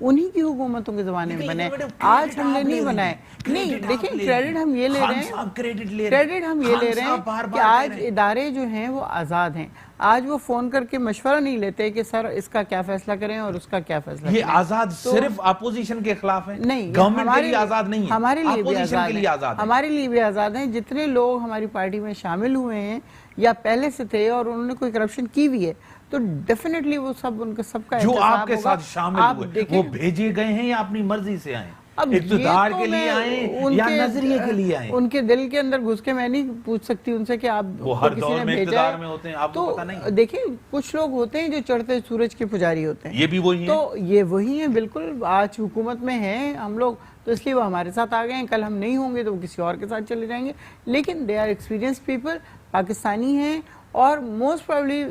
انہی کی حکومتوں کے زمانے میں بنے, آج ہم نے نہیں بنائے. نہیں دیکھیں کریڈٹ ہم یہ لے رہے ہیں, کریڈٹ ہم یہ لے رہے ہیں کہ آج ادارے جو ہیں وہ آزاد ہیں. آج وہ فون کر کے مشورہ نہیں لیتے کہ سر اس کا کیا فیصلہ کریں اور اس کا کیا فیصلہ کریں. یہ آزاد صرف اپوزیشن کے خلاف ہے, نہیں, گورنمنٹ کے لیے آزاد نہیں ہے, ہمارے لیے بھی اپوزیشن کے لیے آزاد ہے. ہمارے لیے بھی آزاد ہیں. جتنے لوگ ہماری پارٹی میں شامل ہوئے ہیں یا پہلے سے تھے اور انہوں نے کوئی کرپشن کی بھی ہے تو ڈیفینیٹلی وہ سب ان کا سب کا جو آپ کے ساتھ شامل ہوئے وہ بھیجے گئے ہیں یا اپنی مرضی سے آئیں, اقتدار کے لیے آئیں یا نظریے کے لیے آئیں. ان کے دل کے اندر گھس کے میں نہیں پوچھ سکتی ان سے کہ آپ وہ ہر دور میں اقتدار میں ہوتے ہیں, آپ کو پتہ نہیں. دیکھیں کچھ لوگ ہوتے ہیں جو چڑھتے سورج کے پجاری ہوتے ہیں, یہ بھی وہی ہیں, تو یہ وہی ہیں بالکل. آج حکومت میں ہیں ہم لوگ تو اس لیے وہ ہمارے ساتھ آ گئے ہیں, کل ہم نہیں ہوں گے تو وہ کسی اور کے ساتھ چلے جائیں گے. لیکن they are experience people, Pakistani ہیں اور موسٹ پروبلی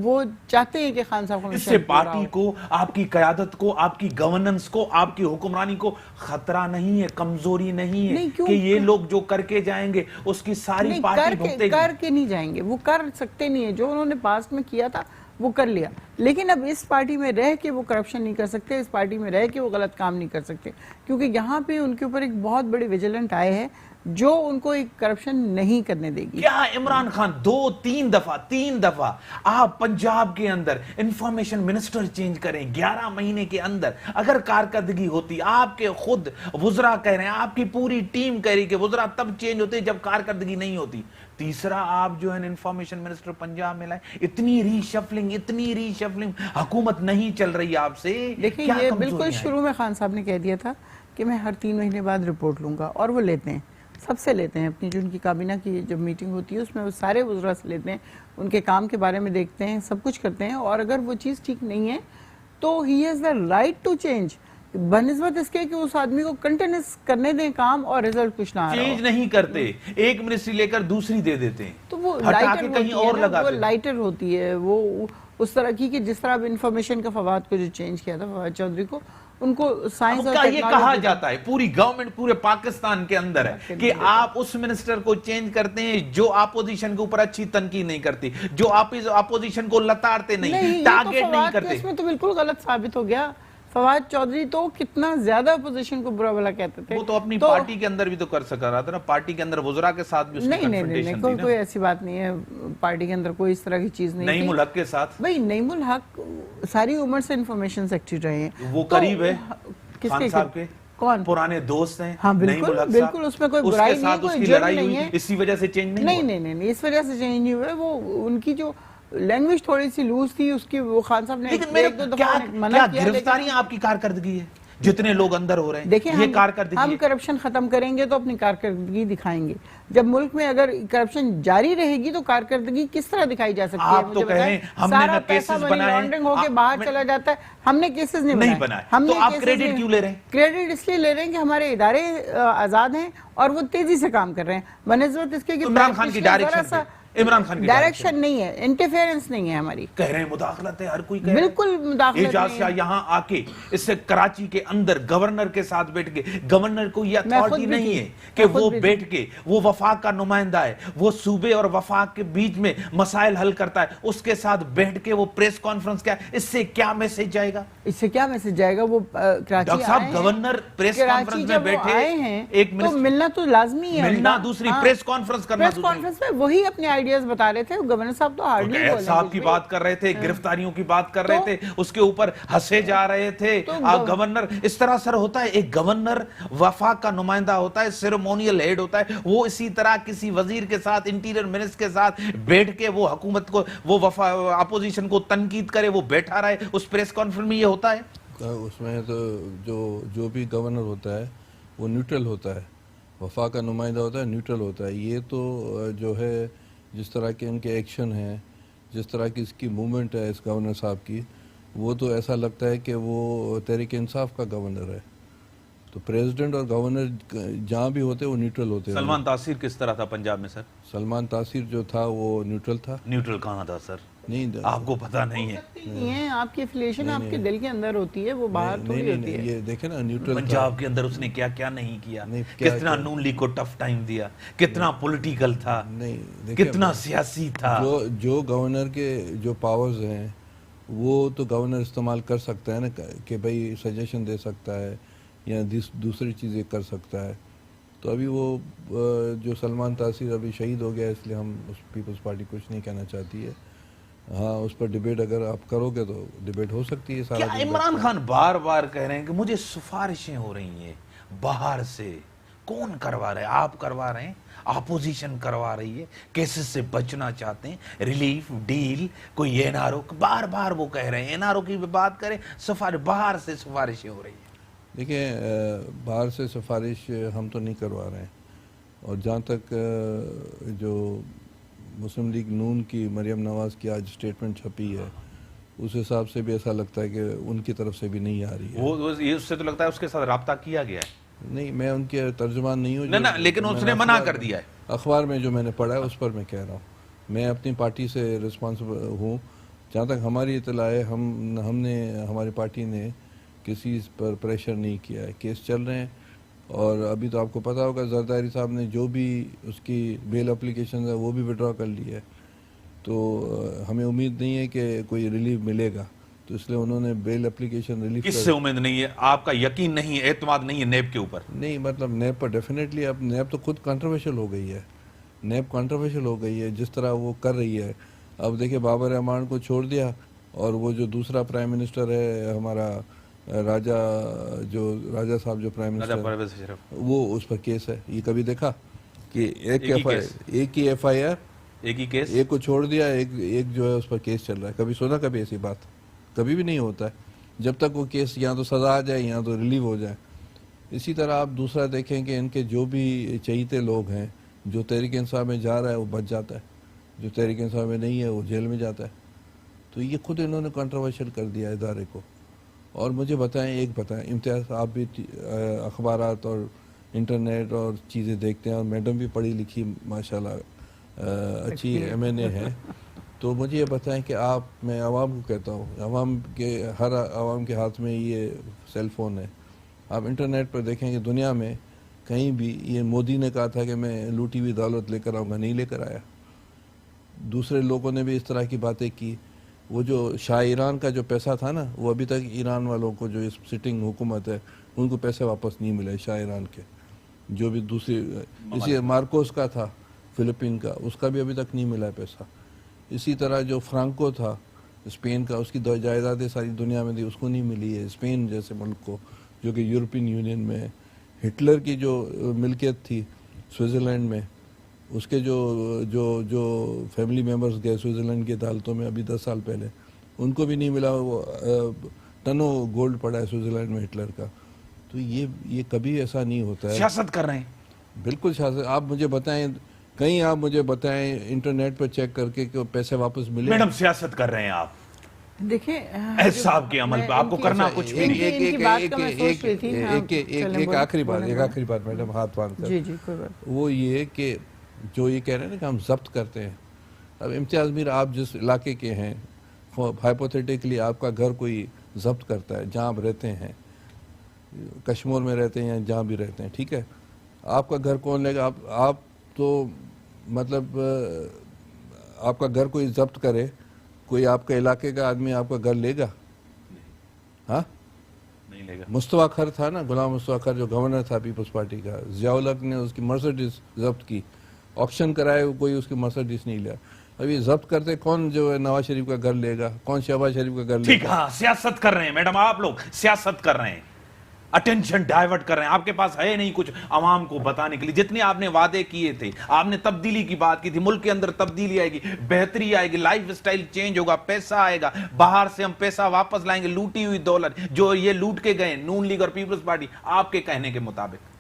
وہ چاہتے ہیں کہ خان صاحب کو اس سے پارٹی کو, آپ کی قیادت کو, آپ کی گورننس کو, آپ کی حکمرانی کو خطرہ نہیں ہے, کمزوری نہیں ہے کہ یہ لوگ جو کر کے جائیں گے اس کی ساری پارٹی بھگتے گی. کر کے نہیں جائیں گے, وہ کر سکتے نہیں ہیں. جو انہوں نے پاسٹ میں کیا تھا وہ کر لیا, لیکن اب اس پارٹی میں رہ کے وہ کرپشن نہیں کر سکتے, اس پارٹی میں رہ کے وہ غلط کام نہیں کر سکتے, کیونکہ یہاں پہ ان کے اوپر ایک بہت بڑی ویجیلنٹ آئے ہیں جو ان کو ایک کرپشن نہیں کرنے دے گی. کیا عمران خان 3 دفعہ آپ پنجاب کے اندر انفارمیشن منسٹر چینج کریں 11 مہینے کے اندر, اگر کارکردگی ہوتی, آپ کے خود وزراء کہہ رہے ہیں, آپ کی پوری ٹیم کہہ رہی کہ وزراء تب چینج ہوتے جب کارکردگی نہیں ہوتی. تیسرا آپ جو ہے انفارمیشن منسٹر پنجاب میں لائے, اتنی ری شفلنگ, حکومت نہیں چل رہی آپ سے. دیکھیں یہ بالکل شروع میں خان صاحب نے کہہ دیا تھا کہ میں ہر 3 مہینے بعد رپورٹ لوں گا, اور وہ لیتے ہیں, سب سے لیتے ہیں. اپنی جو ان کی کابینہ کی جب میٹنگ ہوتی ہے اس میں وہ سارے وزراء سے لیتے ہیں, ان کے کام کے بارے میں دیکھتے ہیں, سب کچھ کرتے ہیں, اور اگر وہ چیز ٹھیک نہیں ہے تو he has the right to change, بنسبت اس کے کہ اس آدمی کو کنٹینیوس کرنے دیں کام اور رزلٹ کچھ نہ آ رہا ہو. چینج نہیں کرتے, ایک منسٹری لے کر دوسری دے دیتے ہیں, تو وہ ہٹا کے کہیں اور لگاتے ہیں. وہ لائٹر ہوتی ہے, وہ اس طرح کی کہ جس طرح اب انفارمیشن کا فواد کو جو چینج کیا تھا, فواد چودھری کو, ان کو سائنس اور یہ کہا جاتا ہے پوری گورنمنٹ پورے پاکستان کے اندر ہے کہ آپ اس منسٹر کو چینج کرتے ہیں جو اپوزیشن کے اوپر اچھی تنقید نہیں کرتی, جو اپوزیشن کو لتاڑتے نہیں, ٹارگیٹ نہیں کرتے. اس میں تو بالکل غلط ثابت ہو گیا. فواد چودھری تو کتنا زیادہ اپوزیشن کو برا بھلا کہتے تھے. وہ تو اپنی پارٹی کے اندر بھی تو کر سکا رہا تھا نا, پارٹی کے اندر وزراء کے ساتھ بھی اس کی کنفرنٹیشن تھی نا. کوئی ایسی بات نہیں ہے, پارٹی کے اندر کوئی اس طرح کی چیز نہیں تھی. نعیم الحق کے ساتھ بھائی نعیم الحق ساری عمر سے انفارمیشن سیکٹری رہے ہیں, وہ قریب ہے خان صاحب کے, کون پرانے دوست ہیں. ہاں بالکل اس میں کوئی برائی نہیں ہے, کوئی جرم نہیں ہے. اسی وجہ سے چینج نہیں, اس وجہ سے چینج نہیں ہوئے. وہ ان کی جو لینگویج تھوڑی سی لوز تھی اس کی, وہ خان صاحب نے ایک دو دفعہ منع کیا. گرفتاریاں آپ کی کارکردگی ہے, جتنے لوگ اندر ہو رہے ہیں. دیکھیں یہ کارکردگی ہم کرپشن ختم کریں گے تو اپنی کارکردگی دکھائیں گے. جب ملک میں اگر کرپشن جاری رہے گی تو کارکردگی کس طرح دکھائی جا سکتی ہے؟ آپ تو کہیں ہم نے نہ کیسز بنائے, لانڈرنگ ہو کے باہر چلا جاتا ہے. ہم نے کیسز نہیں بنائے. تو آپ کریڈٹ کیوں لے رہے ہیں؟ کریڈٹ اس لیے لے رہے ہیں کہ ہمارے ادارے آزاد ہیں اور وہ تیزی سے کام کر رہے ہیں, بنسبت اس کے کہ عمران خان کی ڈائریکشن نہیں ہے, انٹرفیئرنس نہیں ہے ہماری. کہہ رہے ہیں مداخلت ہے, ہر کوئی کہہ رہا ہے بالکل مداخلت. اعجاز شاہ یہاں آ کے اس سے کراچی کے اندر گورنر کے ساتھ بیٹھ کے, گورنر کو یہ اتھارٹی نہیں ہے کہ وہ بیٹھ کے, وہ وفاق کا نمائندہ ہے, وہ صوبے اور وفاق کے بیچ میں مسائل حل کرتا ہے, اس کے ساتھ بیٹھ کے وہ پریس کانفرنس کیا, اس سے کیا میسج جائے گا؟ اس سے کیا میسج جائے گا؟ وہ کراچی صاحب گورنر پریس کانفرنس میں بیٹھے ہیں, ایک تو ملنا تو لازمی ہے, ملنا دوسری, پریس کانفرنس کرنا دوسری. پریس کانفرنس میں وہی اپنے آئیڈیاز بتا رہے تھے. گورنر صاحب تو ہارڈلی بول رہے تھے, صاحب کی بات کر رہے تھے, گرفتاریوں کی بات کر رہے تھے, اس کے اوپر ہنسے جا رہے تھے. گورنر اس طرح سر ہوتا ہے, ایک گورنر وفاق کا نمائندہ ہوتا ہے, سیریمونیل ہیڈ ہوتا ہے, وہ اسی طرح کسی وزیر کے ساتھ, انٹیریئر منسٹر کے ساتھ بیٹھ کے وہ حکومت کو, وہ اپوزیشن کو تنقید کرے, وہ بیٹھا رہے. اس پریس کانفرنس میں یہ ہوتا ہے. اس میں تو جو بھی گورنر ہوتا ہے وہ نیوٹرل ہوتا ہے, وفاق کا نمائندہ ہوتا ہے, نیوٹرل ہوتا ہے. یہ تو جو ہے جس طرح کے ان کے ایکشن ہیں, جس طرح کی اس کی موومنٹ ہے اس گورنر صاحب کی, وہ تو ایسا لگتا ہے کہ وہ تحریک انصاف کا گورنر ہے. تو پریزیڈنٹ اور گورنر جہاں بھی ہوتے وہ نیوٹرل ہوتے ہیں. سلمان تاثیر کس طرح تھا پنجاب میں سر؟ سلمان تاثیر جو تھا وہ نیوٹرل تھا. نیوٹرل کہاں تھا سر؟ نہیں, آپ کو پتا نہیں ہے. آپ کی افیلیشن آپ کے دل کے اندر ہوتی ہے, وہ باہر تھوڑی ہوتی ہے. یہ دیکھیں نا, نیوٹرل پنجاب کے اندر اس نے کیا کیا نہیں کیا, کتنا نون لیگ کو ٹف ٹائم دیا, کتنا پولیٹیکل تھا, کتنا سیاسی تھا. جو گورنر کے جو پاورز ہیں وہ تو گورنر استعمال کر سکتا ہے نا کہ بھائی سجیشن دے سکتا ہے یا دوسری چیزیں کر سکتا ہے. تو ابھی وہ جو سلمان تاثیر ابھی شہید ہو گیا اس لیے ہم اس پیپلز پارٹی کچھ نہیں کہنا چاہتی ہے. ہاں اس پر ڈیبیٹ اگر آپ کرو گے تو ڈیبیٹ ہو سکتی ہے. سارا کیا عمران خان بار بار کہہ رہے ہیں کہ مجھے سفارشیں ہو رہی ہیں باہر سے؟ کون کروا رہے ہیں؟ آپ کروا رہے ہیں؟ اپوزیشن کروا رہی ہے؟ کیسز سے بچنا چاہتے ہیں؟ ریلیف ڈیل کوئی این آر او؟ بار بار وہ کہہ رہے ہیں این آر او کی بات کریں، باہر سے سفارشیں ہو رہی ہیں. دیکھیں باہر سے سفارش ہم تو نہیں کروا رہے ہیں. اور جہاں تک جو مسلم لیگ نون کی مریم نواز کی آج اسٹیٹمنٹ چھپی ہے اس حساب سے بھی ایسا لگتا ہے کہ ان کی طرف سے بھی نہیں آ رہی ہے. وہ یہ اس سے تو لگتا ہے اس کے ساتھ رابطہ کیا گیا ہے. نہیں میں ان کے ترجمان نہیں ہوں. نہ لیکن اس نے منع کر دیا ہے. اخبار میں جو میں نے پڑھا ہے اس پر میں کہہ رہا ہوں. میں اپنی پارٹی سے رسپانسبل ہوں. جہاں تک ہماری اطلاع ہے ہم نے ہماری پارٹی نے کسی پر پریشر نہیں کیا ہے. کیس چل رہے ہیں اور ابھی تو آپ کو پتا ہوگا زرداری صاحب نے جو بھی اس کی بیل اپلیکیشن ہے وہ بھی وڈرا کر لی ہے. تو ہمیں امید نہیں ہے کہ کوئی ریلیف ملے گا. تو اس لیے انہوں نے بیل اپلیکیشن ریلیف کس سے امید نہیں ہے؟ آپ کا یقین نہیں ہے، اعتماد نہیں ہے نیب کے اوپر؟ نہیں مطلب نیب پر ڈیفینیٹلی اب نیب تو خود کنٹروورشل ہو گئی ہے. نیب کنٹروورشل ہو گئی ہے جس طرح وہ کر رہی ہے. اب دیکھیں بابر رحمان کو چھوڑ دیا اور وہ جو دوسرا پرائم منسٹر ہے ہمارا راجہ صاحب جو پرائم منسٹر وہ اس پر کیس ہے. یہ کبھی دیکھا کہ ایک ہی ایف آئی آر ایک ہی کیس، ایک کو چھوڑ دیا ایک جو ہے اس پر کیس چل رہا ہے. کبھی سنا کبھی ایسی بات کبھی بھی نہیں ہوتا ہے جب تک وہ کیس یہاں تو سزا آ جائے یہاں تو ریلیو ہو جائے. اسی طرح آپ دوسرا دیکھیں کہ ان کے جو بھی چہیتے لوگ ہیں جو تحریک انصاف میں جا رہا ہے وہ بچ جاتا ہے، جو تحریک انصاف میں نہیں ہے وہ جیل میں جاتا ہے. تو یہ خود انہوں نے کنٹروورشل کر دیا ادارے کو. اور مجھے بتائیں امتیاز آپ بھی اخبارات اور انٹرنیٹ اور چیزیں دیکھتے ہیں اور میڈم بھی پڑھی لکھی ماشاءاللہ اچھی ایم این اے ہے. تو مجھے یہ بتائیں کہ میں عوام کو کہتا ہوں ہر عوام کے ہاتھ میں یہ سیل فون ہے. آپ انٹرنیٹ پر دیکھیں کہ دنیا میں کہیں بھی یہ مودی نے کہا تھا کہ میں لوٹی ہوئی دولت لے کر آؤں گا، نہیں لے کر آیا. دوسرے لوگوں نے بھی اس طرح کی باتیں کی. وہ جو شاہ ایران کا جو پیسہ تھا نا وہ ابھی تک ایران والوں کو جو اس سٹنگ حکومت ہے ان کو پیسے واپس نہیں ملے. شاہ ایران کے جو بھی دوسری اسی مارکوس کا تھا فلپین کا اس کا بھی ابھی تک نہیں ملا ہے پیسہ. اسی طرح جو فرانکو تھا اسپین کا اس کی جائیدادیں ساری دنیا میں تھی اس کو نہیں ملی ہے. اسپین جیسے ملک کو جو کہ یورپین یونین میں ہے. ہٹلر کی جو ملکیت تھی سوئٹزرلینڈ میں اس کے جو فیملی ممبرز گئے سوئٹزرلینڈ کی عدالتوں میں ابھی 10 سال پہلے ان کو بھی نہیں ملا. وہ ٹنوں گولڈ پڑا ہے سوئٹزرلینڈ میں ہٹلر کا. تو یہ کبھی ایسا نہیں ہوتا ہے. سیاست کر رہے ہیں بالکل سیاست. آپ مجھے بتائیں کہیں آپ مجھے بتائیں انٹرنیٹ پر چیک کر کے کہ پیسے واپس ملے. میڈم سیاست کر رہے ہیں آپ دیکھیں صاحب کے عمل پہ آپ کو کرنا کچھ بھی نہیں. ایک آخری بات میڈم ہاتھ باندھ کر وہ یہ کہ جو یہ کہہ رہے ہیں نا کہ ہم ضبط کرتے ہیں. اب امتیاز میر آپ جس علاقے کے ہیں ہائپوتھیٹیکلی آپ کا گھر کوئی ضبط کرتا ہے جہاں آپ رہتے ہیں کشمور میں رہتے ہیں یا جہاں بھی رہتے ہیں ٹھیک ہے. آپ کا گھر کون لے گا؟ آپ تو مطلب آپ کا گھر کوئی ضبط کرے کوئی آپ کے علاقے کا آدمی آپ کا گھر لے گا؟ ہاں نہیں لے گا. مصطفیٰ خر تھا نا غلام مصطفیٰ خر جو گورنر تھا پیپلز پارٹی کا. ضیاء الحق نے اس کی مرسڈیز ضبط کی. آکشن کرائے کوئی اس کی مرسڈیز نہیں لیا. اب یہ ضبط کرتے کون جو ہے نواز شریف کا گھر لے گا؟ کون شہباز شریف کا گھر لے گا؟ ٹھیک ہاں سیاست کر رہے ہیں میڈم آپ لوگ سیاست کر رہے ہیں اٹینشن ڈائیورٹ کر رہے ہیں. آپ کے پاس ہے نہیں کچھ عوام کو بتانے کے لیے. جتنے آپ نے وعدے کیے تھے آپ نے تبدیلی کی بات کی تھی. ملک کے اندر تبدیلی آئے گی بہتری آئے گی لائف سٹائل چینج ہوگا پیسہ آئے گا باہر سے ہم پیسہ واپس لائیں گے. لوٹی ہوئی دولت جو یہ لوٹ کے گئے نون لیگ اور پیپلز پارٹی آپ کے کہنے کے مطابق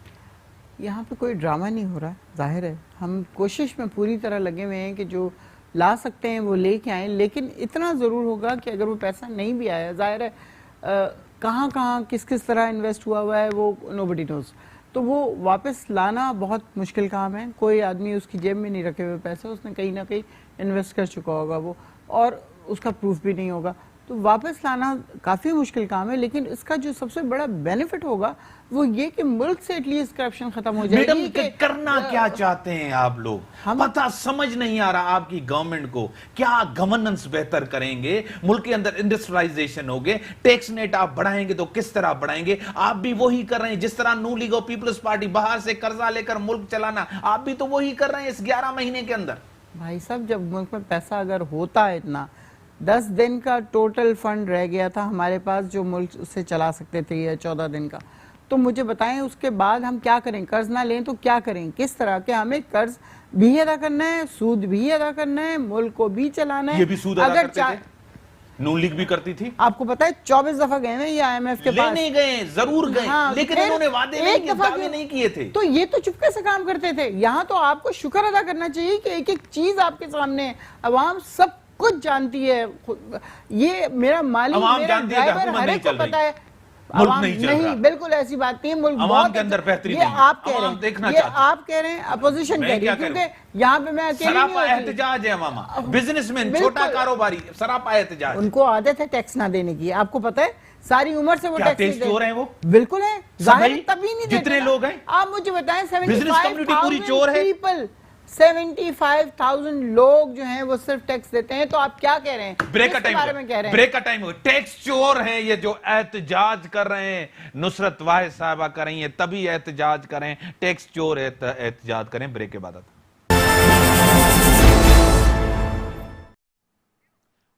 یہاں پہ کوئی ڈرامہ نہیں ہو رہا. ظاہر ہے ہم کوشش میں پوری طرح لگے ہوئے ہیں کہ جو لا سکتے ہیں وہ لے کے آئیں. لیکن اتنا ضرور ہوگا کہ اگر وہ پیسہ نہیں بھی آیا ظاہر ہے کہاں کس طرح انویسٹ ہوا ہے وہ nobody knows. تو وہ واپس لانا بہت مشکل کام ہے. کوئی آدمی اس کی جیب میں نہیں رکھے ہوئے پیسے اس نے کہیں نہ کہیں انویسٹ کر چکا ہوگا وہ اور اس کا پروف بھی نہیں ہوگا. تو واپس لانا کافی مشکل کام ہے، لیکن اس کا جو سب سے بڑا بینیفٹ ہوگا وہ یہ کہ ملک سے ایٹ لیسٹ کرپشن ختم ہو جائے گی. میڈم کرنا کیا چاہتے ہیں آپ لوگ؟ پتہ سمجھ نہیں آ رہا آپ کی گورنمنٹ کو کیا گورننس بہتر کریں گے. ملک کے اندر انڈسٹرائزیشن ہوگے، ٹیکس نیٹ آپ بڑھائیں گے تو کس طرح بڑھائیں گے؟ آپ بھی وہی کر رہے ہیں جس طرح نون لیگ اور پیپلز پارٹی باہر سے قرضہ لے کر ملک چلانا، آپ بھی تو وہی کر رہے ہیں اس 11 مہینے کے اندر. بھائی صاحب جب ملک میں پیسہ اگر ہوتا ہے اتنا، 10 دن کا ٹوٹل فنڈ رہ گیا تھا ہمارے پاس جو ملک سے چلا سکتے تھے، یا 14 دن کا، تو مجھے بتائیں اس کے بعد ہم کیا کریں؟ قرض نہ لیں تو کیا کریں؟ کس طرح کہ ہمیں قرض بھی ادا کرنا ہے، سود بھی ادا کرنا ہے، ملک کو بھی چلانا ہے. یہ بھی سود ادا کرتے تھے، نون لیگ بھی کرتی تھی. آپ کو پتا ہے 24 دفعہ گئے ہیں یہ IMF کے پاس، لینے گئے، ضرور گئے، لیکن انہوں نے وعدے نہیں کیے تھے. تو یہ تو چپکے سے کام کرتے تھے. یہاں تو آپ کو شکر ادا کرنا چاہیے کہ ایک ایک چیز آپ کے سامنے ہے، عوام سب کچھ جانتی ہے. یہ میرا مالی، میرا ڈرائیور، ہر ایک کو پتا ہے. نہیں، بالکل ایسی بات نہیں ہے. ملک عوام کے اندر بہتری نہیں ہے. یہ آپ کہہ رہے ہیں، یہ آپ کہہ رہے ہیں، اپوزیشن کہہ رہی ہے، کیونکہ یہاں پہ میں اکیلی نہیں سراپا احتجاج ہے ماما. بزنس مین، چھوٹا کاروباری، سراپا احتجاج. ان کو عادت ہے ٹیکس نہ دینے کی. آپ کو پتا ہے ساری عمر سے وہ ٹیکس نہیں دیتے. چور ہیں وہ؟ بالکل ہے، ظاہر تبھی نہیں دیتے. جتنے لوگ ہیں آپ مجھے بتائیں، بزنس کمیونٹی پوری چور ہے. 75,000 لوگ جو ہیں وہ صرف ٹیکس دیتے ہیں. تو آپ کیا کہہ رہے ہیں؟ بریک کا ٹائم ہو. ٹیکس چور ہیں یہ جو احتجاج کر رہے ہیں. نصرت واحد صاحبہ کر رہی ہیں، تبھی احتجاج کریں. ٹیکس چور احتجاج کریں. بریک کے بعد آتا.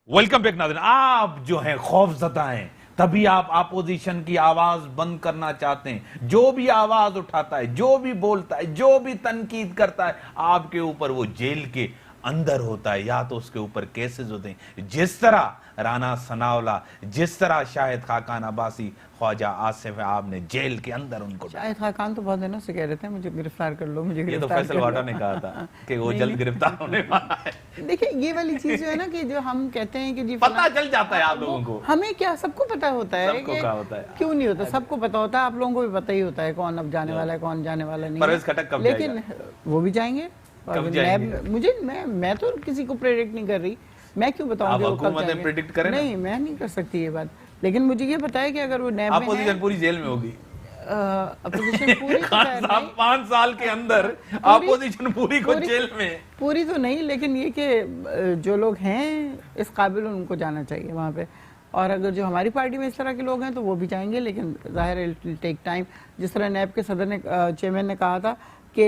ویلکم بیک ناظرین. آپ جو ہیں خوف زدہ ہیں، تبھی آپ اپوزیشن کی آواز بند کرنا چاہتے ہیں. جو بھی آواز اٹھاتا ہے، جو بھی بولتا ہے، جو بھی تنقید کرتا ہے، آپ کے اوپر وہ جیل کے اندر ہوتا ہے، یا تو اس کے اوپر کیسز ہوتے ہیں. جس طرح رانا ثناءاللہ، جس طرح شاہد خاقان عباسی، خواجہ آصف آپ نے جیل کے اندر ان کو. شاہد خاقان تو بہت دنوں سے کہہ رہے تھے مجھے گرفتار کر لو، مجھے یہ تو گرفتار فیصل واٹا نے کہا تھا کہ وہ جلد گرفتار ہونے والا ہے. دیکھیں یہ والی چیز جو ہے نا کہ جو ہم کہتے ہیں کہ جی پتہ چل جاتا ہے آپ لوگوں کو. ہمیں کیا سب کو پتہ ہوتا ہے؟ سب کو کہا ہوتا ہے. کیوں نہیں ہوتا؟ سب کو پتہ ہوتا ہے. آپ لوگوں کو بھی پتہ ہی ہوتا ہے کون اب جانے والا ہے، کون جانے والا نہیں. پرویز خٹک کب جائے گا؟ لیکن وہ بھی جائیں گے. میں تو کسی کو پریڈکٹ نہیں کر رہی. میں کیوں بتاؤں گا حکومتیں پریڈکٹ کریں؟ نہیں، میں نہیں کر سکتی یہ بات. لیکن مجھے یہ پتا ہے کہ اگر وہ نیب میں اپوزیشن پوری جیل میں ہوگی. اپوزیشن پوری خان صاحب 5 سال کے اندر اپوزیشن پوری کو جیل میں. پوری تو نہیں، لیکن یہ کہ جو لوگ ہیں اس قابل ان کو جانا چاہیے وہاں پہ. اور اگر جو ہماری پارٹی میں اس طرح کے لوگ ہیں تو وہ بھی جائیں گے، لیکن ظاہر ہے اٹ ول ٹیک ٹائم. جس طرح نیب کے صدر نے، چیئرمین نے کہا تھا کہ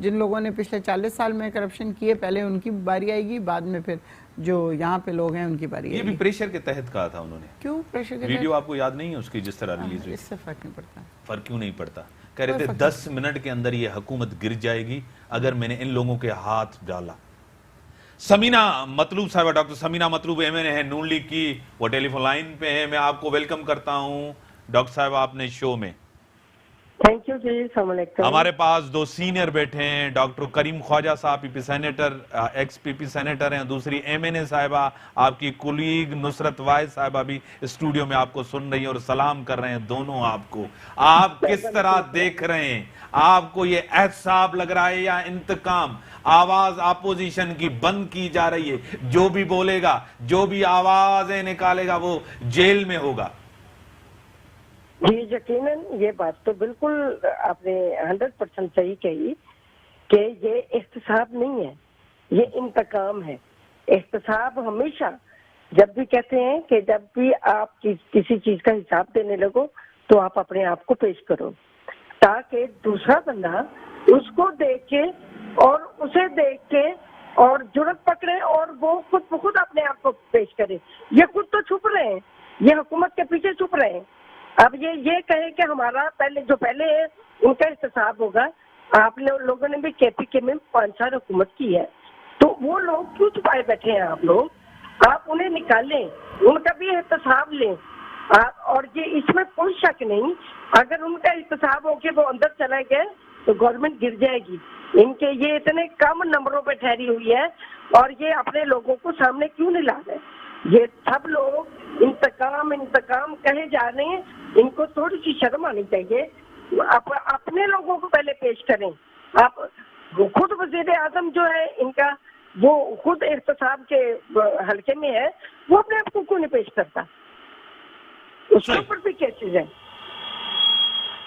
جن لوگوں نے پچھلے 40 سال میں کرپشن کیے، پہلے ان کی باری آئے گی، بعد میں پھر جو یہاں پہ لوگ ہیں ان کی باری آئے گی. یہ بھی پریشر کے تحت کہا تھا انہوں نے. کیوں پریشر کے تحت؟ ویڈیو آپ کو یاد نہیں ہے اس کی جس طرح ریلیز ہوئی؟ اس سے فرق نہیں پڑتا. فرق کیوں نہیں پڑتا؟ کہہ رہے تھے 10 منٹ کے اندر یہ حکومت گر جائے گی اگر میں نے ان لوگوں کے ہاتھ ڈالا. سمینہ مطلوب صاحبہ، ڈاکٹر سمینہ مطلوب MNA ہے نون لیگ کی، وہ ٹیلی فون لائن پہ ہے. میں آپ کو ویلکم کرتا ہوں ڈاکٹر صاحب اپنے شو میں. تھینک یو جی. السلام علیکم. ہمارے پاس 2 سینئر بیٹھے ہیں. ڈاکٹر کریم خواجہ صاحب پی پی سینیٹر، ایکس پی پی سینیٹر ہیں. دوسری MNA صاحبہ آپ کی کولیگ نصرت واحد صاحبہ بھی اسٹوڈیو میں آپ کو سن رہی ہیں اور سلام کر رہے ہیں دونوں آپ کو. آپ کس طرح دیکھ رہے ہیں؟ آپ کو یہ احتساب لگ رہا ہے یا انتقام؟ آواز اپوزیشن کی بند کی جا رہی ہے. جو بھی بولے گا، جو بھی آوازیں نکالے گا وہ جیل میں ہوگا. جی یقیناً یہ بات تو بالکل آپ نے 100% صحیح کہی کہ یہ احتساب نہیں ہے، یہ انتقام ہے. احتساب ہمیشہ جب بھی کہتے ہیں کہ جب بھی آپ کسی چیز کا حساب دینے لگو تو آپ اپنے آپ کو پیش کرو، تاکہ دوسرا بندہ اس کو دیکھ کے اور اسے دیکھ کے اور جرأت پکڑے اور وہ خود بخود اپنے آپ کو پیش کرے. یہ خود تو چھپ رہے ہیں، یہ حکومت کے پیچھے چھپ رہے ہیں. اب یہ کہیں کہ ہمارا پہلے ہے ان کا احتساب ہوگا. آپ لوگوں نے بھی KPK میں 5 سال حکومت کی ہے، تو وہ لوگ کیوں چھپائے بیٹھے ہیں؟ آپ انہیں نکالیں، ان کا بھی احتساب لیں. اور یہ اس میں کوئی شک نہیں، اگر ان کا احتساب ہو کے وہ اندر چلا گئے تو گورنمنٹ گر جائے گی. ان کے یہ اتنے کم نمبروں پہ ٹھہری ہوئی ہے اور یہ اپنے لوگوں کو سامنے کیوں نہیں لا رہے؟ یہ سب لوگ انتقام کہے جا رہے ہیں. ان کو تھوڑی سی شرم آنی چاہیے. اپنے لوگوں کو پہلے پیش کریں. آپ خود وزیر اعظم جو ہے ان کا وہ خود احتساب کے حلقے میں ہے وہ اپنے آپ کو کیوں نہیں پیش کرتا؟ اس کے اوپر بھی کیسز ہیں.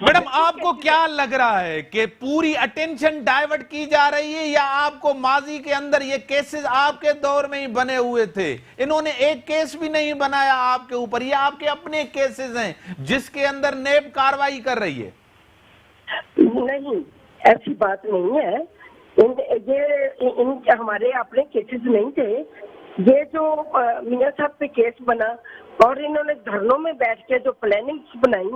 میڈم آپ کو کیا لگ رہا ہے کہ پوری اٹینشن ڈائیورٹ کی جا رہی ہے یا آپ کو ماضی کے اندر یہ کیسز آپ کے دور میں ہی بنے ہوئے تھے؟ انہوں نے ایک کیس بھی نہیں بنایا آپ کے اوپر، یہ آپ کے اپنے کیسز ہیں جس کے اندر نیب کاروائی کر رہی ہے. نہیں، ایسی بات نہیں ہے. یہ ہمارے اپنے کیسز نہیں تھے. یہ جو میاں صاحب پہ کیس بنا اور انہوں نے دھرنوں میں بیٹھ کے جو پلاننگ بنائی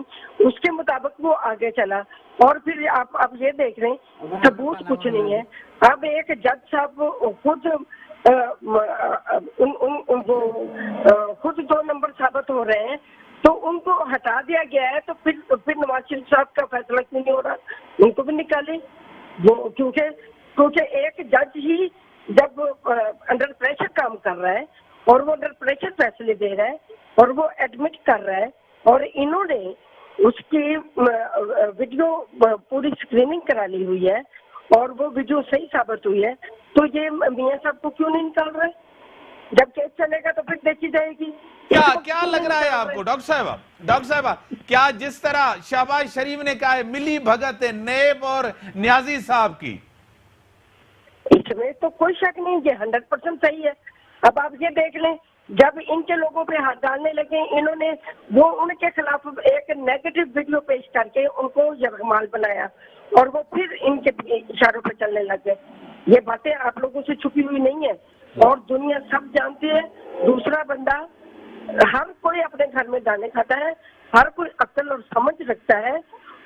اس کے مطابق وہ آگے چلا. اور پھر آپ یہ دیکھ رہے ہیں ثبوت کچھ نہیں ہے. اب ایک جج صاحب خود 2 نمبر ثابت ہو رہے ہیں تو ان کو ہٹا دیا گیا ہے. تو پھر نواز شریف صاحب کا فیصلہ کیوں نہیں ہو رہا؟ ان کو بھی نکالے وہ، کیونکہ ایک جج ہی جب انڈر پریشر کام کر رہا ہے اور وہ انڈر پریشر فیصلے دے رہا ہے اور وہ ایڈمٹ کر رہا ہے اور انہوں نے اس کی ویڈیو پوری اسکریننگ کرا لی ہوئی ہے اور وہ ویڈیو صحیح ثابت ہوئی ہے، تو یہ میاں صاحب کو کیوں نہیں نکال رہے؟ جب کیس چلے گا تو پھر دیکھی جائے گی. کیا لگ رہا ہے آپ کو ڈاکٹر صاحبہ کیا جس طرح شہباز شریف نے کہا ہے ملی بھگت ہے نیب اور نیازی صاحب کی؟ اس میں تو کوئی شک نہیں، یہ 100% صحیح ہے. اب آپ یہ دیکھ لیں جب ان کے لوگوں پہ ہاتھ ڈالنے لگے انہوں نے وہ ان کے خلاف ایک نیگیٹو ویڈیو پیش کر کے ان کو یرغمال بنایا اور وہ پھر ان کے اشاروں پہ چلنے لگ گئے. یہ باتیں آپ لوگوں سے چھپی ہوئی نہیں ہے اور دنیا سب جانتی ہے. دوسرا بندہ، ہر کوئی اپنے گھر میں دانے کھاتا ہے، ہر کوئی عقل اور سمجھ رکھتا ہے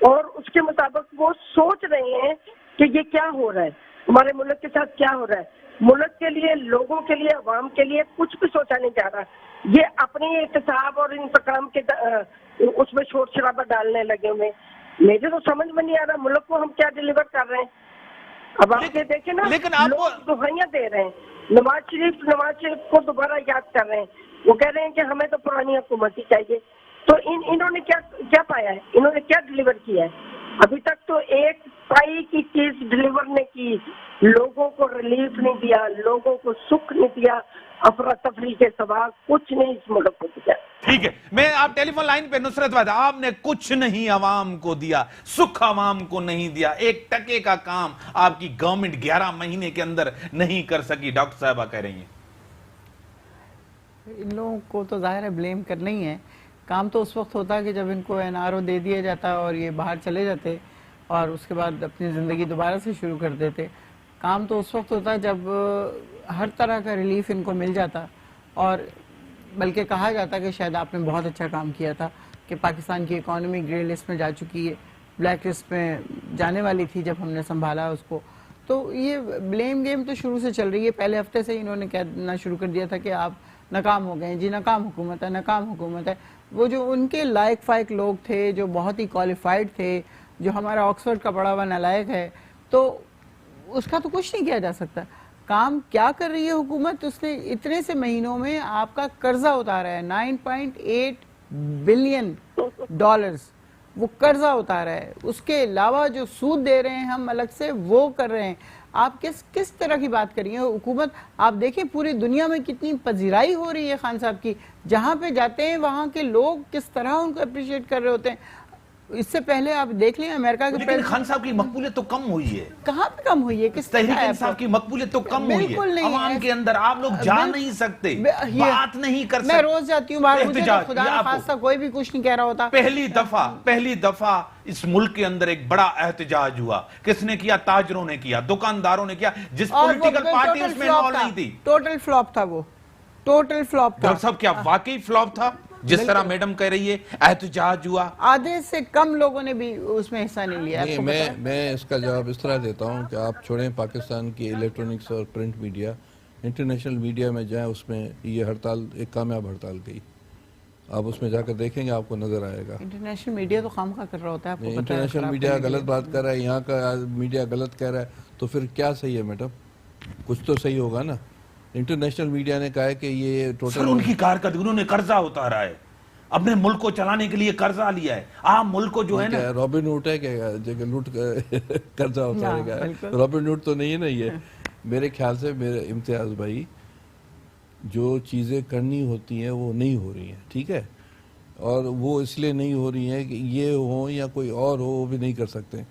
اور اس کے مطابق وہ سوچ رہے ہیں کہ یہ کیا ہو رہا ہے، ہمارے ملک کے ساتھ کیا ہو رہا ہے. ملک کے لیے، لوگوں کے لیے، عوام کے لیے کچھ بھی سوچا نہیں جا رہا. یہ اپنی احتساب اور انتقام کے اس میں شور شرابہ ڈالنے لگے ہوئے. مجھے تو سمجھ میں نہیں آ رہا ملک کو ہم کیا ڈیلیور کر رہے ہیں. اب آپ یہ دیکھیں نا، لیکن آپ لوگ دہائیاں دے رہے ہیں، نواز شریف کو دوبارہ یاد کر رہے ہیں. وہ کہہ رہے ہیں کہ ہمیں تو پرانی حکومت ہی چاہیے. تو انہوں نے کیا پایا ہے؟ انہوں نے کیا ڈیلیور کیا ہے؟ ابھی تک تو ایک پائی کی چیز ڈیلیور نہیں کی. لوگوں کو ریلیف نہیں دیا، لوگوں کو سکھ نہیں دیا، افراتفری کے سوا کچھ نہیں اس ملک کو دیا. ٹھیک ہے، میں آپ ٹیلی فون لائن پہ نصرت وحدہ، آپ نے کچھ نہیں عوام کو دیا، سکھ عوام کو نہیں دیا، ایک ٹکے کا کام آپ کی گورنمنٹ 11 مہینے کے اندر نہیں کر سکی. ڈاکٹر صاحبہ کہہ رہی ہیں ان لوگوں کو تو ظاہر ہے بلیم کرنا ہی ہے. کام تو اس وقت ہوتا کہ جب ان کو NRO دے دیا جاتا اور یہ باہر چلے جاتے اور اس کے بعد اپنی زندگی دوبارہ سے شروع کر دیتے. کام تو اس وقت ہوتا جب ہر طرح کا ریلیف ان کو مل جاتا اور بلکہ کہا جاتا کہ شاید آپ نے بہت اچھا کام کیا تھا کہ پاکستان کی اکانومی گرے لسٹ میں جا چکی ہے، بلیک لسٹ میں جانے والی تھی جب ہم نے سنبھالا اس کو. تو یہ بلیم گیم تو شروع سے چل رہی ہے. پہلے ہفتے سے انہوں نے کہنا شروع کر دیا تھا کہ آپ ناکام ہو گئے ہیں، جی ناکام حکومت ہے، ناکام حکومت ہے. وہ جو ان کے لائق فائق لوگ تھے، جو بہت ہی کوالیفائڈ تھے، جو ہمارا آکسفورڈ کا پڑھا ہوا نالائق ہے، تو اس کا تو کچھ نہیں کیا جا سکتا. کام کیا کر رہی ہے حکومت؟ اس نے اتنے سے مہینوں میں آپ کا قرضہ اتارا ہے، $9.8 بلین وہ قرضہ اتارا ہے. اس کے علاوہ جو سود دے رہے ہیں ہم الگ سے وہ کر رہے ہیں. آپ کس طرح کی بات کر رہی ہیں حکومت؟ آپ دیکھیں پوری دنیا میں کتنی پذیرائی ہو رہی ہے خان صاحب کی. جہاں پہ جاتے ہیں وہاں کے لوگ کس طرح ان کو اپریشیٹ کر رہے ہوتے ہیں. اس سے پہلے آپ دیکھ لیں امریکہ کے لیکن خان صاحب کی مقبولیت تو کم ہوئی ہے. کہاں پہ کم ہوئی ہے؟ کس تحریک انصاف کی مقبولیت تو کم ہوئی ہے. عوام کے اندر آپ لوگ جا نہیں سکتے، بات نہیں کر سکتے. میں روز جاتی ہوں باہر، مجھے تو خدا نخواستہ کوئی بھی کچھ نہیں کہہ رہا ہوتا. پہلی دفعہ اس ملک کے اندر ایک بڑا احتجاج ہوا. کس نے کیا؟ تاجروں نے کیا، دکانداروں نے کیا، جس پولیٹیکل پارٹی اس میں انوالو نہیں تھی. ٹوٹل فلاپ تھا وہ، ٹوٹل فلاپ تھا. ڈاکٹر صاحب کیا واقعی فلاپ تھا جس طرح میڈم کہہ رہی ہے احتجاج ہوا؟ آدھے سے کم لوگوں نے بھی اس میں حصہ نہیں لیا. میں اس کا جواب اس طرح دیتا ہوں کہ آپ چھوڑیں پاکستان کی الیکٹرونکس اور پرنٹ میڈیا، انٹرنیشنل میڈیا میں جائیں، اس میں یہ ہڑتال ایک کامیاب ہڑتال گئی. آپ اس میں جا کر دیکھیں گے، آپ کو نظر آئے گا. انٹرنیشنل میڈیا تو خامخواہ کر رہا ہوتا ہے. انٹرنیشنل میڈیا غلط بات کر رہا ہے، یہاں کا میڈیا غلط کہہ رہا ہے، تو پھر کیا صحیح ہے میڈم؟ کچھ تو صحیح ہوگا نا. انٹرنیشنل میڈیا نے کہا ہے کہ یہ سر ان کی کارکردگی، انہوں نے قرضہ اتارا ہے، اپنے ملک کو چلانے کے لیے قرضہ لیا ہے. عام ملک کو جو ہے نا، رابن ہوڈ ہے کہ لوٹ قرضہ اتارے گا. رابن ہوڈ تو نہیں ہے نا یہ. میرے خیال سے میرے امتیاز بھائی جو چیزیں کرنی ہوتی ہیں وہ نہیں ہو رہی ہیں، ٹھیک ہے، اور وہ اس لیے نہیں ہو رہی ہیں کہ یہ ہوں یا کوئی اور ہو، وہ بھی نہیں کر سکتے،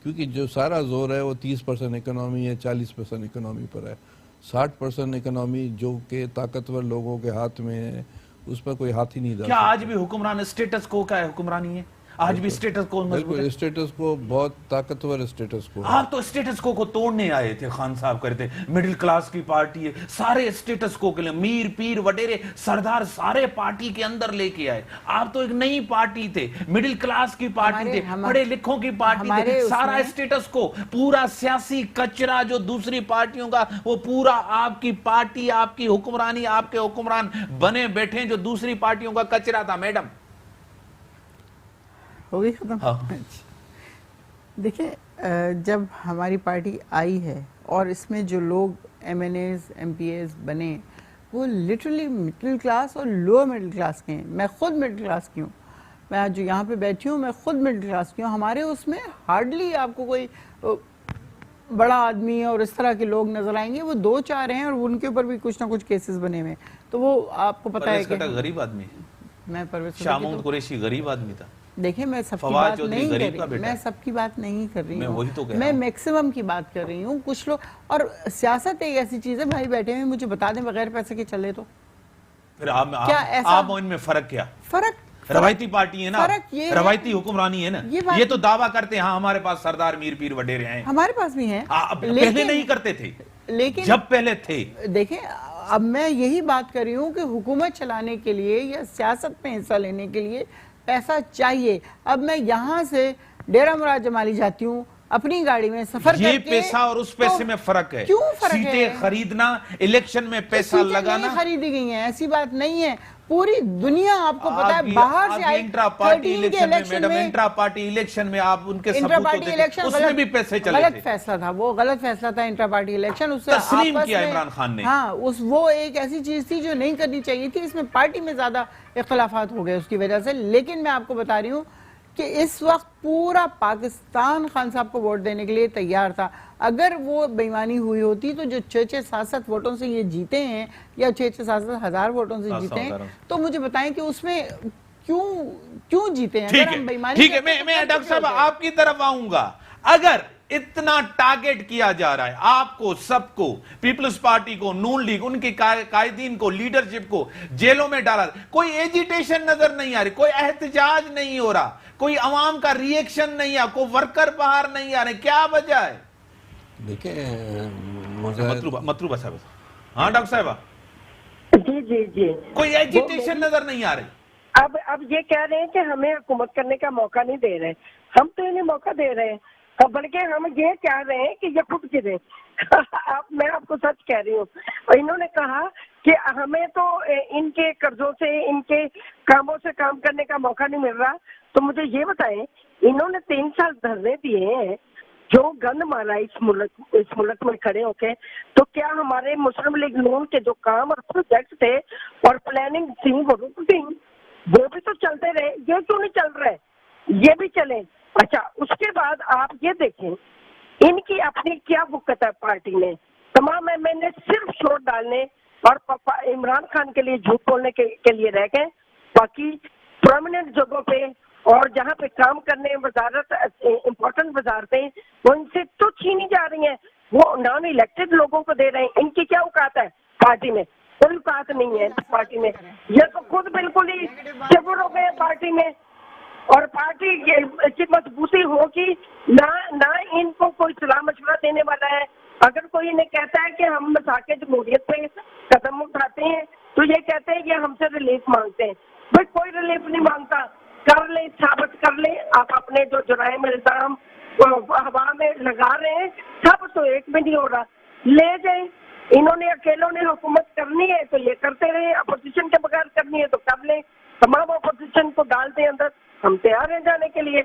کیونکہ جو سارا زور ہے وہ 30% اکنامی ہے، 40% اکنامی پر ہے، 60% اکنامی جو کہ طاقتور لوگوں کے ہاتھ میں ہے، اس پر کوئی ہاتھ ہی نہیں ڈال کیا سکتا۔ آج بھی حکمران اسٹیٹس کو کا حکمرانی ہے؟ آج بھی اسٹیٹس کو مضبوط بالکل ہے؟ اسٹیٹس کو بہت طاقتور اسٹیٹس کو ہے۔ آپ تو اسٹیٹس کو توڑنے آئے تھے، خان صاحب کرتے مڈل کلاس کی پارٹی ہے، سارے اسٹیٹس کو کے لیے میر پیر وڈیرے سردار سارے پارٹی کے اندر لے کے آئے۔ آپ تو ایک نئی پارٹی تھے، مڈل کلاس کی پارٹی تھے، پڑھے لکھوں کی پارٹی تھے، سارا اسٹیٹس کو پورا سیاسی کچرا جو دوسری پارٹیوں کا وہ پورا آپ کی پارٹی، آپ کی حکمرانی، آپ کے حکمران بنے بیٹھے جو دوسری پارٹیوں کا کچرا تھا۔ میڈم ہو گئی ختم؟ دیکھیں جب ہماری پارٹی آئی ہے اور اس میں جو لوگ M N As M P As بنے وہ لٹرلی مڈل کلاس اور لوور مڈل کلاس کے ہیں۔ میں خود مڈل کلاس کی ہوں، میں جو یہاں پہ بیٹھی ہوں میں خود مڈل کلاس کی ہوں۔ ہمارے اس میں ہارڈلی آپ کو کوئی بڑا آدمی اور اس طرح کے لوگ نظر آئیں گے، وہ 2-4 ہیں اور ان کے اوپر بھی کچھ نہ کچھ کیسز بنے ہوئے ہیں۔ تو وہ آپ کو پتہ ہے کہ غریب آدمی، میں پرویز شامون قریشی غریب آدمی تھا۔ دیکھیں میں سب کی بات نہیں کر رہی، میں سب کی بات نہیں کر رہی ہوں، میں میکسیمم کی بات کر رہی ہوں۔ کچھ لوگ، اور سیاست ایک ایسی چیز ہے، بھائی بیٹھے ہوئے مجھے بتا دیں بغیر پیسے کے چلے تو پھر آپ ان میں فرق کیا؟ فرق روایتی پارٹی ہے نا، روایتی حکمرانی ہے نا، یہ تو دعویٰ کرتے ہیں ہاں ہمارے پاس سردار میر پیر وڈیرے ہیں، ہمارے پاس بھی ہیں، پہلے نہیں کرتے تھے، لیکن جب پہلے تھے۔ دیکھیں اب میں یہی بات کر رہی ہوں کہ حکومت چلانے کے لیے یا سیاست میں حصہ لینے کے لیے پیسہ چاہیے۔ اب میں یہاں سے ڈیرہ مراد جمالی جاتی ہوں اپنی گاڑی میں سفر کر کے، یہ پیسہ اور اس پیسے میں فرق ہے۔ کیوں فرق ہے؟ سیٹیں خریدنا، الیکشن میں پیسہ لگانا، سیٹیں خریدی گئی ہیں، ایسی بات نہیں ہے۔ پوری دنیا آپ کو پتا ہے باہر سے آئی، انٹرا پارٹی الیکشن میں میڈم، انٹرا پارٹی الیکشن میں آپ ان کے ثبوت تو دیکھیں، اس میں بھی پیسے چلے تھے۔ غلط فیصلہ تھا، وہ غلط فیصلہ تھا انٹرا پارٹی الیکشن، اس سے تسلیم کیا عمران خان نے۔ ہاں وہ ایک ایسی چیز تھی جو نہیں کرنی چاہیے تھی، اس میں پارٹی میں زیادہ اختلافات ہو گئے اس کی وجہ سے۔ لیکن میں آپ کو بتا رہی ہوں کہ اس وقت پورا پاکستان خان صاحب کو ووٹ دینے کے لیے تیار تھا۔ اگر وہ بے ایمانی ہوئی ہوتی تو جو 6-7 ووٹوں سے یہ جیتے ہیں یا 6-7 ہزار ووٹوں سے جیتے ہیں، تو مجھے بتائیں کہ اس میں کیوں جیتے ہیں؟ ٹھیک ہے، میں ڈاکٹر صاحب آپ کی طرف آؤں گا۔ اگر اتنا ٹارگٹ کیا جا رہا ہے آپ کو، سب کو، پیپلز پارٹی کو، نون لیگ، ان کے قائدین کو، لیڈرشپ کو جیلوں میں ڈالا، کوئی ایجیٹیشن نظر نہیں آ رہی، کوئی احتجاج نہیں ہو رہا، کوئی عوام کا ریئیکشن نہیں آ، کوئی ورکر باہر نہیں آ رہے، کیا وجہ ہے؟ دیکھیں مطلوبہ صاحب، ہاں ڈاکٹر صاحبہ، جی کوئی ایجیٹیشن نظر نہیں آ رہی۔ اب یہ کہہ رہے ہیں کہ ہمیں حکومت کرنے کا موقع نہیں دے رہے، ہم تو انہیں موقع دے رہے ہیں، بلکہ ہم یہ کہہ رہے ہیں کہ یہ خود گرے۔ میں آپ کو سچ کہہ رہی ہوں، انہوں نے کہا کہ ہمیں تو ان کے قرضوں سے، ان کے کاموں سے کام کرنے کا موقع نہیں مل رہا۔ تو مجھے یہ بتائیں، انہوں نے 3 سال دھرنے دیے ہیں، جو گند مارا اس ملک میں کھڑے ہو کے، تو کیا ہمارے مسلم لیگ نون کے جو کام اور پروجیکٹ تھے اور پلاننگ تھی وہ رک گئی؟ وہ بھی تو چلتے رہے، یہ کیوں نہیں چل رہے؟ یہ بھی چلے۔ اچھا، اس کے بعد آپ یہ دیکھیں ان کی اپنی کیا وقت ہے پارٹی میں، تمام ایم این اے صرف شور ڈالنے اور عمران خان کے لیے جھوٹ بولنے کے لیے رہ گئے، باقی پرومیننٹ جگہوں پہ اور جہاں پہ کام کرنے وزارت امپورٹنٹ وزارتیں وہ ان سے تو چھینی جا رہی ہیں، وہ نان الیکٹڈ لوگوں کو دے رہے ہیں۔ ان کی کیا اوقات ہے پارٹی میں؟ کوئی اوقات نہیں ہے پارٹی میں۔ یہ تو خود بالکل ہی چبر ہو گئے پارٹی میں، اور پارٹی کی مضبوطی ہوگی نہ ان کو کوئی صلاح مشورہ دینے والا ہے۔ اگر کوئی انہیں کہتا ہے کہ ہم مساق جمہوریت پہ قدم اٹھاتے ہیں تو یہ کہتے ہیں کہ ہم سے ریلیف مانگتے ہیں۔ بھائی کوئی ریلیف نہیں مانگتا، کر لیں، ثابت کر لیں۔ آپ اپنے جو جرائم الزام ہوا میں لگا رہے ہیں، سب تو ایک میں نہیں ہو رہا، لے جائیں۔ انہوں نے اکیلوں نے حکومت کرنی ہے تو یہ کرتے رہے، اپوزیشن کے بغیر کرنی ہے تو کر لیں، تمام اپوزیشن کو ڈال دیں اندر، ہم تیار ہیں جانے کے لیے،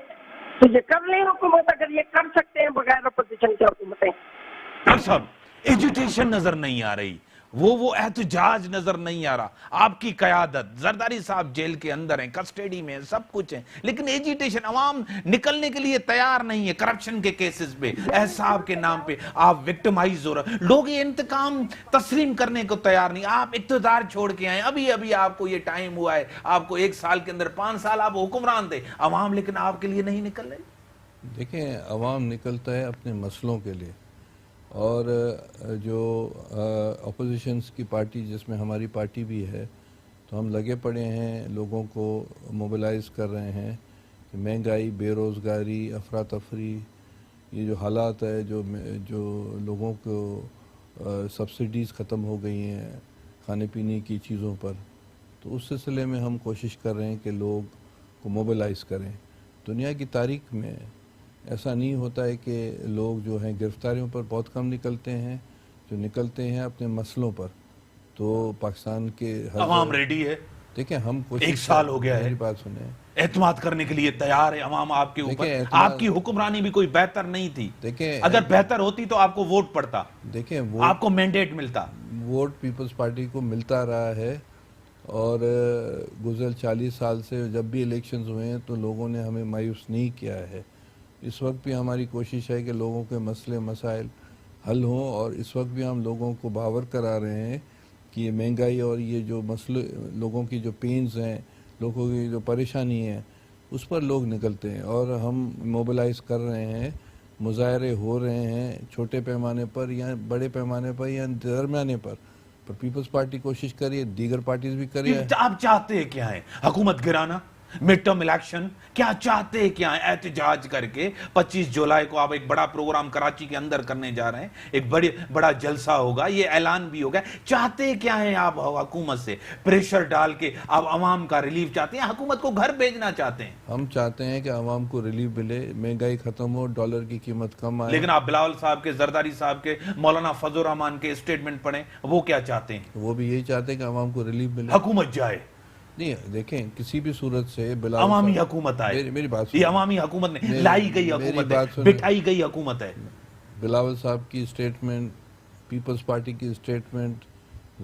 تو یہ کر لیں حکومت، اگر یہ کر سکتے ہیں بغیر اپوزیشن کی حکومتیں۔ ڈاکٹر صاحب ایجوٹیشن نظر نہیں آ رہی، وہ احتجاج نظر نہیں آ رہا. آپ کی قیادت, زرداری صاحب جیل کے اندر ہیں, کسٹڈی میں ہیں, سب کچھ ہیں, لیکن ایجیٹیشن, عوام نکلنے کے لیے تیار نہیں ہے. کرپشن کے کیسز پہ, احساب کے نام پہ آپ وکٹمائز ہو رہے, لوگ یہ انتقام تسلیم کرنے کو تیار نہیں. آپ اقتدار چھوڑ کے آئے, ابھی آپ کو یہ ٹائم ہوا ہے, آپ کو 1 سال کے اندر 5 سال آپ حکمران تھے, عوام لیکن آپ کے لیے نہیں نکل رہے. دیکھیں, عوام نکلتا ہے اپنے مسئلوں کے لیے, اور جو اپوزیشنس کی پارٹی جس میں ہماری پارٹی بھی ہے, تو ہم لگے پڑے ہیں, لوگوں کو موبلائز کر رہے ہیں کہ مہنگائی, بے روزگاری, افراتفری, یہ جو حالات ہے, جو لوگوں کو سبسڈیز ختم ہو گئی ہیں کھانے پینے کی چیزوں پر, تو اس سلسلے میں ہم کوشش کر رہے ہیں کہ لوگ کو موبلائز کریں. دنیا کی تاریخ میں ایسا نہیں ہوتا ہے کہ لوگ جو ہیں گرفتاریوں پر بہت کم نکلتے ہیں, جو نکلتے ہیں اپنے مسئلوں پر. تو پاکستان کے عوام ریڈی ہے, دیکھیں ہم کوشش 1 سال ہو گیا ہے, میری بات سنیں, اعتماد کرنے کے لیے تیار ہے عوام آپ کے اوپر. آپ کی حکمرانی بھی کوئی بہتر نہیں تھی, دیکھیں اگر بہتر ہوتی تو آپ کو ووٹ پڑتا, دیکھیں آپ کو مینڈیٹ ملتا. ووٹ پیپلز پارٹی کو ملتا رہا ہے, اور گزر 40 سال سے جب بھی الیکشنز ہوئے ہیں تو لوگوں نے ہمیں مایوس نہیں کیا ہے. اس وقت بھی ہماری کوشش ہے کہ لوگوں کے مسئلے مسائل حل ہوں, اور اس وقت بھی ہم لوگوں کو باور کرا رہے ہیں کہ یہ مہنگائی اور یہ جو مسئلے, لوگوں کی جو پینز ہیں, لوگوں کی جو پریشانی ہے, اس پر لوگ نکلتے ہیں. اور ہم موبلائز کر رہے ہیں, مظاہرے ہو رہے ہیں, چھوٹے پیمانے پر یا بڑے پیمانے پر یا درمیانے پر پیپلز پارٹی کوشش کریے, دیگر پارٹیز بھی کریے. آپ چاہتے کیا ہیں؟ حکومت گرانا, مڈ ٹرم الیکشن, کیا چاہتے کیا ہیں؟ احتجاج کر کے 25 جولائی کو آپ ایک بڑا پروگرام کراچی کے اندر کرنے جا رہے ہیں, ایک بڑا جلسہ ہوگا, یہ اعلان بھی ہوگا. چاہتے کیا ہیں آپ حکومت سے؟ پریشر ڈال کے آپ عوام کا ریلیف چاہتے ہیں, حکومت کو گھر بھیجنا چاہتے ہیں؟ ہم چاہتے ہیں کہ عوام کو ریلیف ملے, مہنگائی ختم ہو, ڈالر کی قیمت کم آئے. لیکن آپ بلاول صاحب کے, زرداری صاحب کے, مولانا فضل الرحمان کے اسٹیٹمنٹ پڑھیں, وہ کیا چاہتے ہیں؟ وہ بھی یہی چاہتے ہیں کہ عوام کو ریلیف ملے. حکومت جائے. نہیں, دیکھیں کسی بھی صورت سے عوامی حکومت آئے. میری بات یہ عوامی حکومت نہیں, لائی گئی حکومت ہے, بٹھائی گئی حکومت ہے. بلاول صاحب کی اسٹیٹمنٹ, پیپلز پارٹی کی اسٹیٹمنٹ,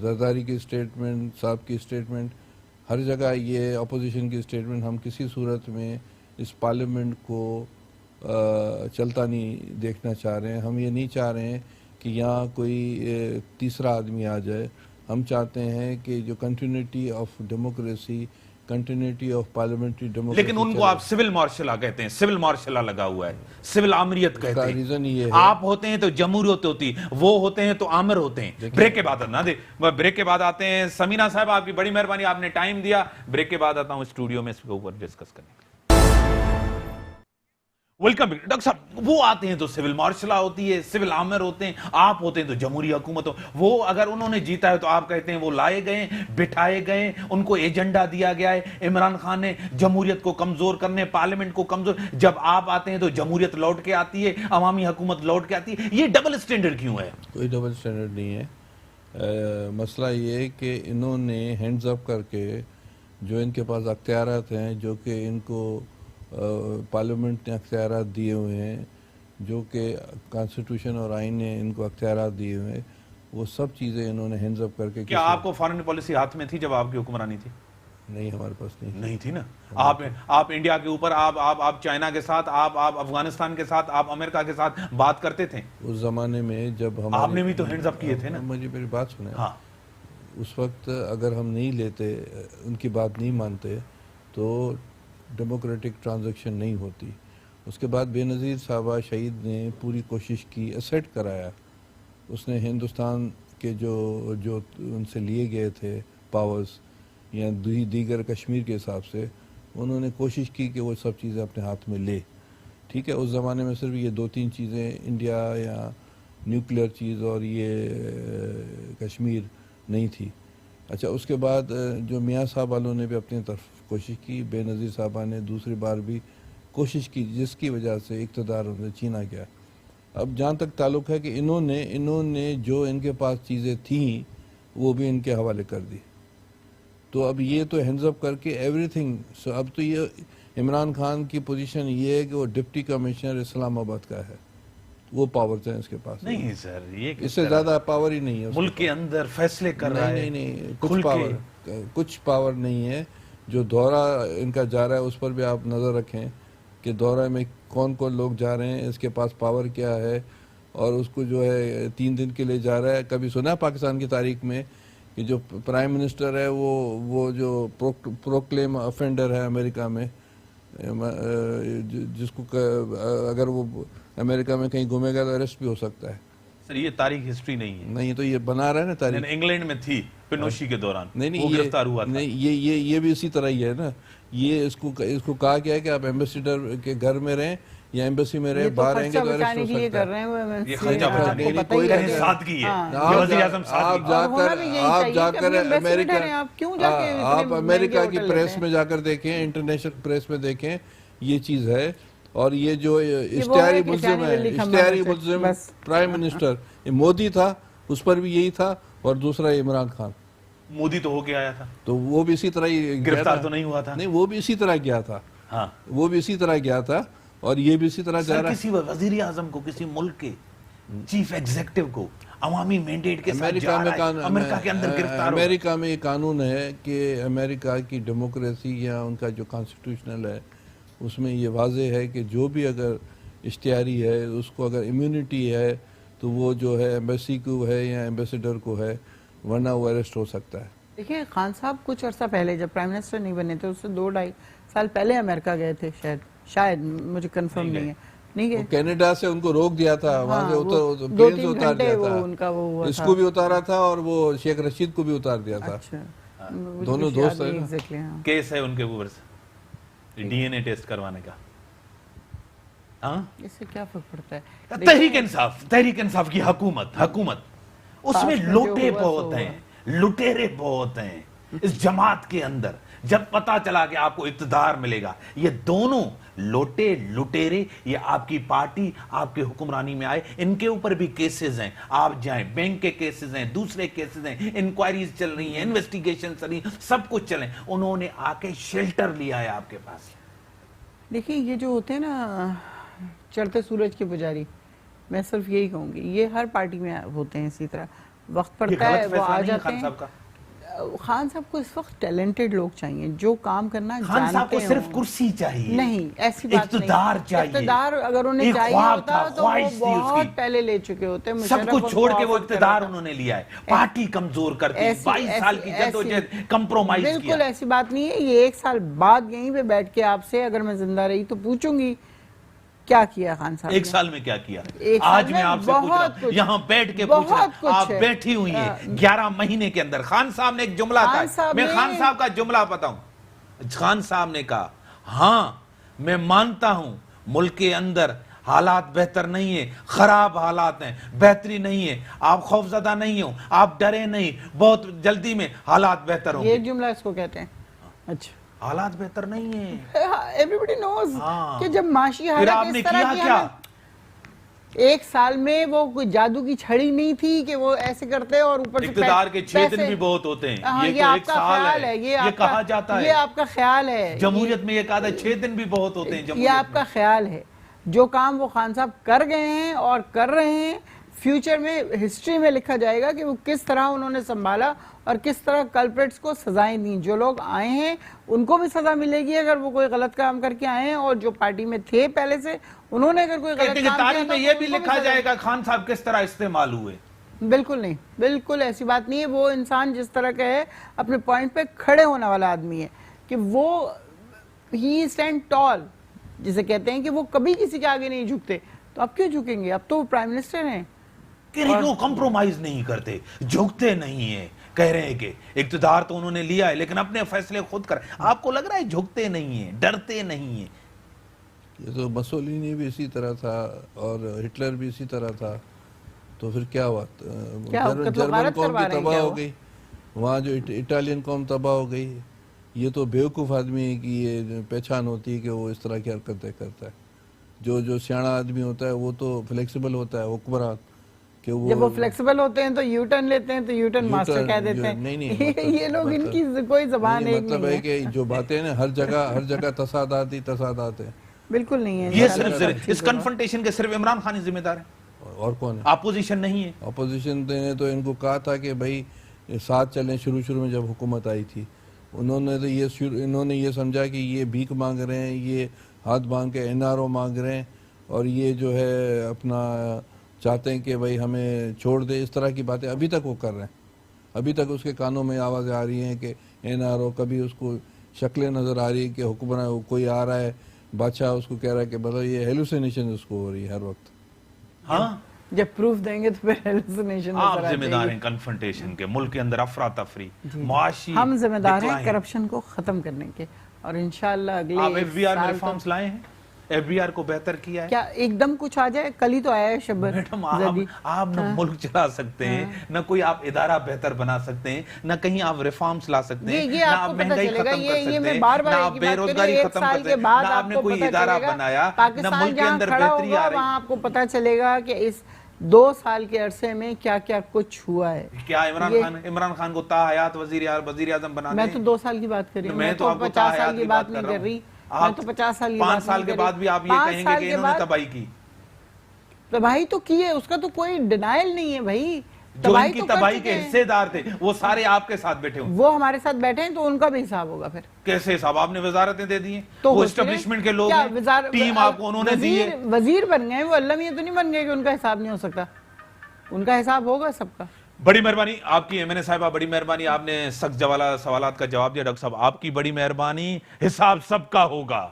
زرداری کی اسٹیٹمنٹ, صاحب کی اسٹیٹمنٹ, ہر جگہ یہ اپوزیشن کی اسٹیٹمنٹ, ہم کسی صورت میں اس پارلیمنٹ کو چلتا نہیں دیکھنا چاہ رہے ہیں. ہم یہ نہیں چاہ رہے ہیں کہ یہاں کوئی تیسرا آدمی آ جائے. ہم چاہتے ہیں کہ جو continuity of democracy, continuity of parliamentary democracy. لیکن ان کو آپ سول مارشل کہتے ہیں, سول مارشل لگا ہوا ہے, سول آمریت کہتے ہیں. ریزن یہ ہے, آپ ہوتے ہیں تو جمہوریت ہوتی, وہ ہوتے ہیں تو آمر ہوتے ہیں. بریک کے بعد نہ دے, بریک کے بعد آتے ہیں. سمینہ صاحب آپ کی بڑی مہربانی, آپ نے ٹائم دیا. بریک کے بعد آتا ہوں اسٹوڈیو میں اس کے اوپر ڈسکس کرنے کے لیے. ویلکم. ڈاکٹر صاحب, وہ آتے ہیں تو سول مارشل ہوتی ہے, سول آمر ہوتے ہیں, آپ ہوتے ہیں تو جمہوری حکومت ہو. وہ اگر انہوں نے جیتا ہے تو آپ کہتے ہیں وہ لائے گئے, بٹھائے گئے, ان کو ایجنڈا دیا گیا ہے. عمران خان نے جمہوریت کو کمزور کرنے, پارلیمنٹ کو کمزور. جب آپ آتے ہیں تو جمہوریت لوٹ کے آتی ہے, عوامی حکومت لوٹ کے آتی ہے. یہ ڈبل سٹینڈرڈ کیوں ہے؟ کوئی ڈبل سٹینڈرڈ نہیں ہے. مسئلہ یہ ہے کہ انہوں نے ہینڈز اپ کر کے جو ان کے پاس اختیارات ہیں, جو کہ ان کو پارلیمنٹ نے اختیارات دیے ہوئے ہیں, جو کہ کانسٹیٹیوشن اور آئین نے ان کو اختیارات دیے ہوئے ہیں, وہ سب چیزیں انہوں نے ہینڈز اپ کر کے. کیا آپ کو فارن پالیسی ہاتھ میں تھی جب آپ کی حکمرانی تھی؟ نہیں, ہمارے پاس نہیں تھی نا. آپ انڈیا کے اوپر, آپ چائنا کے ساتھ, آپ افغانستان کے ساتھ, آپ امریکہ کے ساتھ بات کرتے تھے اس زمانے میں جب ہم. آپ نے بھی تو ہینڈز اپ کیے تھے نا. مجھے میری بات سنیں. ہاں, اس وقت اگر ہم نہیں لیتے, ان کی بات نہیں مانتے, تو ڈیموکریٹک ٹرانزیکشن نہیں ہوتی. اس کے بعد بے نظیر صاحبہ شہید نے پوری کوشش کی, اسیٹ کرایا. اس نے ہندوستان کے جو ان سے لیے گئے تھے پاورز یا دیگر کشمیر کے حساب سے, انہوں نے کوشش کی کہ وہ سب چیزیں اپنے ہاتھ میں لے. ٹھیک ہے, اس زمانے میں صرف یہ 2-3 چیزیں, انڈیا یا نیوکلیئر چیز اور یہ کشمیر نہیں تھی. اچھا, اس کے بعد جو میاں صاحب والوں نے بھی اپنی طرف کوشش کی, بے نظیر صاحبہ نے دوسری بار بھی کوشش کی, جس کی وجہ سے اقتدار انہیں چھینا گیا. اب جہاں تک تعلق ہے کہ انہوں نے جو ان کے پاس چیزیں تھیں وہ بھی ان کے حوالے کر دی. تو اب یہ تو ہینڈز اپ کر کے ایوری تھنگ. اب تو یہ عمران خان کی پوزیشن یہ ہے کہ وہ ڈپٹی کمشنر اسلام آباد کا ہے. وہ پاورز ہیں اس کے پاس. نہیں سر یہ اس سے زیادہ پاور ہی نہیں ہے. ملک کے اندر فیصلے کر رہا ہے. نہیں کچھ پاور نہیں ہے. جو دورہ ان کا جا رہا ہے اس پر بھی آپ نظر رکھیں کہ دورہ میں کون کون لوگ جا رہے ہیں, اس کے پاس پاور کیا ہے, اور اس کو جو ہے 3 دن کے لیے جا رہا ہے. کبھی سنا پاکستان کی تاریخ میں کہ جو پرائم منسٹر ہے وہ جو پروکلیم افینڈر ہے امریکہ میں, جس کو اگر وہ امریکہ میں کہیں گھومے گا تو اریسٹ بھی ہو سکتا ہے. سر یہ تاریخ ہسٹری نہیں ہے. نہیں تو یہ بنا رہا ہے نا تاریخ. انگلینڈ میں تھی پنوشی کے دوران نہیں وہ گرفتار ہوا تھا. نہیں یہ بھی اسی طرح ہی ہے نا. یہ اس کو کہا گیا ہے کہ آپ ایمبیسیڈر کے گھر میں رہیں یا ایمبیسی میں رہیں, باہر رہیں گے تو اریسٹ ہو سکتا ہے. یہ خرچہ بچانے کے لیے سادگی ہے. یہ وزیر اعظم سادگی. آپ جا کر امریکہ کی پریس میں جا کر دیکھیں, انٹرنیشنل پریس میں دیکھیں, یہ چیز ہے. اور یہ جو اشتہاری ملزم ہے, اشتہاری ملزم پرائم منسٹر, یہ مودی تھا, اس پر بھی یہی تھا, اور دوسرا عمران خان. مودی تو ہو کے آیا تھا تو وہ بھی اسی طرح ہی گرفتار تو نہیں ہوا تھا. نہیں وہ بھی اسی طرح گیا تھا. ہاں وہ بھی اسی طرح گیا تھا, اور یہ بھی اسی طرح جا رہا ہے. کسی وزیر اعظم کو, کسی ملک کے چیف ایگزیکٹو کو عوامی مینڈیٹ کے ساتھ جا رہا ہے, امریکہ کے اندر گرفتار ہو. امریکہ میں یہ قانون ہے کہ امریکہ کی ڈیموکریسی یا ان کا جو کانسٹیٹیوشنل ہے اس میں یہ واضح ہے کہ جو بھی اگر اشتہاری ہے اس کو اگر امیونٹی ہے تو وہ جو ہے ایمبیسی کو ہے یا ایمبیسیڈر کو ہے, ورنہ وہ اریسٹ ہو سکتا ہے. دیکھیں خان صاحب کچھ عرصہ پہلے جب پرائم منسٹر نہیں بنے تھے, اس سے 2-2.5 سال پہلے امریکہ گئے تھے شاید مجھے کنفرم نہیں ہے. نہیں گئے کینیڈا سے ان کو روک دیا تھا, وہاں سے پلین سے اتار دیا تھا, اس کو بھی اتارا تھا اور وہ شیخ رشید کو بھی اتار دیا تھا. دونوں دوست ہیں. کیس ہے ان کے اوپر سے ڈی این اے ٹیسٹ کروانے کا. اس سے کیا فرق پڑتا ہے؟ تحریک انصاف کی حکومت اس میں لوٹے بہت ہیں, لٹیرے بہت ہیں اس جماعت کے اندر. جب پتا چلا کہ آپ کو اقتدار ملے گا, یہ دونوں لوٹے لٹیرے یہ آپ کی پارٹی آپ کے حکمرانی میں آئے, ان کے اوپر بھی کیسز ہیں. آپ جائیں, بینک کے کیسز ہیں, دوسرے کیسز ہیں, انکوائریز چل رہی ہیں, انویسٹیگیشن چل رہی ہیں, سب کچھ چلیں. انہوں نے آ کے شیلٹر لیا ہے آپ کے پاس. دیکھیں یہ جو ہوتے ہیں نا چڑھتے سورج کے پجاری, میں صرف یہی کہوں گی یہ ہر پارٹی میں ہوتے ہیں اسی طرح. وقت پڑتا ہے وہ آ جاتے ہیں. خان صاحب کو اس وقت ٹیلنٹڈ لوگ چاہیے جو کام کرنا جانتے ہیں. خان صاحب کو صرف کرسی چاہیے نہیں, ایسی بات نہیں. اقتدار چاہیے. اقتدار اگر انہیں چاہیے ہوتا تو وہ بہت پہلے لے چکے ہوتے. سب کچھ چھوڑ کے وہ اقتدار انہوں نے لیا ہے. پارٹی کمزور کرتی, 22 سال کی جدوجہد کمپرومائز کیا. بالکل ایسی بات نہیں ہے. یہ 1 سال بعد یہیں پہ بیٹھ کے آپ سے اگر میں زندہ رہی تو پوچھوں گی کیا کیا خان صاحب. 1 سال میں کیا کیا؟ آج میں آپ سے پوچھ رہا ہوں, یہاں بیٹھ کے پوچھ رہا ہوں, آپ بیٹھی ہوئی ہیں 11 مہینے کے اندر. خان صاحب نے ایک جملہ کہا, میں خان صاحب کا جملہ بتاؤں. خان صاحب نے کہا ہاں میں مانتا ہوں ملک کے اندر حالات بہتر نہیں ہیں, خراب حالات ہیں, بہتری نہیں ہے. آپ خوفزدہ نہیں ہو, آپ ڈرے نہیں, بہت جلدی میں حالات بہتر ہوں گے. یہ جملہ اس کو کہتے ہیں. اچھا حالات بہتر نہیں ہیں. ایوریبڈی نوز کہ جب معاشی حالات اس طرح کی ہیں, 1 سال میں وہ کوئی جادو کی چھڑی نہیں تھی کہ وہ ایسے کرتے اور اوپر سے اقتدار کے 6 دن بھی بہت ہوتے ہیں. یہ آپ کا خیال ہے, یہ کہا جاتا ہے, یہ آپ کا خیال ہے. جمہوریت میں یہ کہا تھا 6 دن بھی بہت ہوتے ہیں. یہ آپ کا خیال ہے. جو کام وہ خان صاحب کر گئے ہیں اور کر رہے ہیں, فیوچر میں ہسٹری میں لکھا جائے گا کہ وہ کس طرح انہوں نے سنبھالا اور کس طرح کلپریٹس کو سزائیں دیں. جو لوگ آئے ہیں ان کو بھی سزا ملے گی اگر وہ کوئی غلط کام کر کے آئے ہیں, اور جو پارٹی میں تھے پہلے سے انہوں نے اگر کوئی غلط کام کیا تاریخ میں یہ بھی لکھا جائے گا خان صاحب کس طرح استعمال ہوئے. بالکل نہیں, بالکل ایسی بات نہیں ہے. وہ انسان جس طرح کا ہے اپنے پوائنٹ پہ کھڑے ہونے والا آدمی ہے کہ وہ ہی اسٹینڈ ٹال, جسے کہتے ہیں کہ وہ کبھی کسی کے آگے نہیں جھکتے. تو اب کیوں جھکیں گے؟ اب تو وہ پرائم منسٹر ہیں. وہ کمپرومائز نہیں کرتے, جھکتے نہیں ہیں. کہہ رہے ہیں کہ اقتدار تو انہوں نے لیا ہے لیکن اپنے فیصلے خود کر. آپ کو لگ رہا ہے جھکتے نہیں ہیں, ڈرتے نہیں ہیں؟ یہ تو مسولینی بھی اسی طرح تھا اور ہٹلر بھی اسی طرح تھا. تو پھر کیا ہوا؟ جرمن قوم بھی تباہ ہو گئی, وہاں جو اٹالین قوم تباہ ہو گئی. یہ تو بیوقوف آدمی کی یہ پہچان ہوتی ہے کہ وہ اس طرح کی حرکتیں کرتا ہے. جو سیاڑا آدمی ہوتا ہے وہ تو فلیکسیبل ہوتا ہے, حکمران. جب وہ فلیکسیبل ہوتے ہیں تو یو ٹرن لیتے ہیں, تو یو ٹرن ماسٹر کہہ دیتے ہیں. یہ لوگ ان کی کوئی زبان ایک نہیں ہے. مطلب ہے کہ جو باتیں نا ہر جگہ تصادات ہی تصادات ہیں. بالکل نہیں ہے. یہ صرف اس کنفرنٹیشن کے صرف عمران خان ہی ذمہ دار ہے. اور کون ہے؟ اپوزیشن نہیں ہے. اپوزیشن نے تو ان کو کہا تھا کہ بھائی ساتھ چلیں. شروع میں جب حکومت آئی تھی انہوں نے یہ سمجھا کہ یہ بھیک مانگ رہے ہیں, یہ ہاتھ مانگ کے NRO مانگ رہے ہیں, اور یہ جو ہے اپنا چاہتے ہیں کہ بھائی ہمیں چھوڑ دے. اس طرح کی باتیں ابھی تک وہ کر رہے ہیں. ابھی تک اس کے کانوں میں آوازیں آ رہی ہیں کہ NRO, کبھی اس کو شکلیں نظر آ رہی ہیں کہ حکمران کوئی آ رہا ہے, بادشاہ اس کو کہہ رہا ہے کہ مطلب یہ ہیلوسینیشن اس کو ہو رہی ہے ہر وقت. ہاں جب پروف دیں گے تو پھر ہیلوسینیشن آپ ذمہ دار ہیں کنفرنٹیشن کے, ملک کے اندر افراتفری, معاشی ہم ذمہ دار ہیں decline. کرپشن کو ختم کرنے کے, اور انشاءاللہ اگلے آپ FBR میں سال ریفارمز لائے ہیں, FBR کو بہتر کیا ہے. کیا ایک دم کچھ آ جائے؟ کل ہی تو آیا ہے شبر میڈم زدی. آپ نہ ملک چلا سکتے ہیں, نہ کوئی آپ ادارہ بہتر بنا سکتے ہیں, نہ کہیں آپ ریفارمز لا سکتے ہیں, یہ نہ آپ آپ کو پتہ مہنگائی چلے گا. ختم کر یہ سکتے میں ہیں, بار نہ بار آپ ایک بے بات روزگاری کر ختم رہی ہوں, کر ایک سال کے سکتے بعد ہیں, نہ آپ نے کو کوئی پتہ ادارہ چلے گا. بنایا, نہ پاکستان ملک کے جہاں اندر کھڑا بہتری ہوگا آ رہی. وہاں آپ کو پتہ چلے گا کہ اس 2 سال کے عرصے میں کیا کیا کچھ ہوا ہے. کیا عمران خان کو تا حیات وزیر اعظم بنا دیں؟ میں تو 2 سال کی بات کر رہی ہوں, میں تو 50 سال کی بات نہیں کر رہی. میں تو 50 سال کی بات 5 سال کے بعد بھی آپ یہ کہیں گے کہ انہوں نے تباہی کی. تباہی تو کی ہے, اس کا تو کوئی ڈینائل نہیں ہے بھائی. جو ان کی تو کر تباہی چکے کے ہیں. حصے دار تھے وہ سارے آپ کے ساتھ بیٹھے ہوں. وہ ہمارے ساتھ بیٹھے ہیں تو ان کا بھی حساب ہوگا پھر. کیسے حساب؟ آپ نے وزارتیں دے دی ہیں, تو وہ ہوتی رہے. اسٹیبلشمنٹ کے لوگ کیا ہیں, ٹیم آپ کو انہوں نے دی ہے. وزیر بن گئے, وہ اللہ میاں تو نہیں بن گئے کہ ان کا حساب نہیں ہو سکتا. ان کا حساب ہوگا سب کا. بڑی مہربانی آپ کی MNA صاحبہ, بڑی مہربانی, آپ نے سخت سوالات کا جواب دیا. ڈاکٹر صاحب آپ کی بڑی مہربانی. حساب سب کا ہوگا.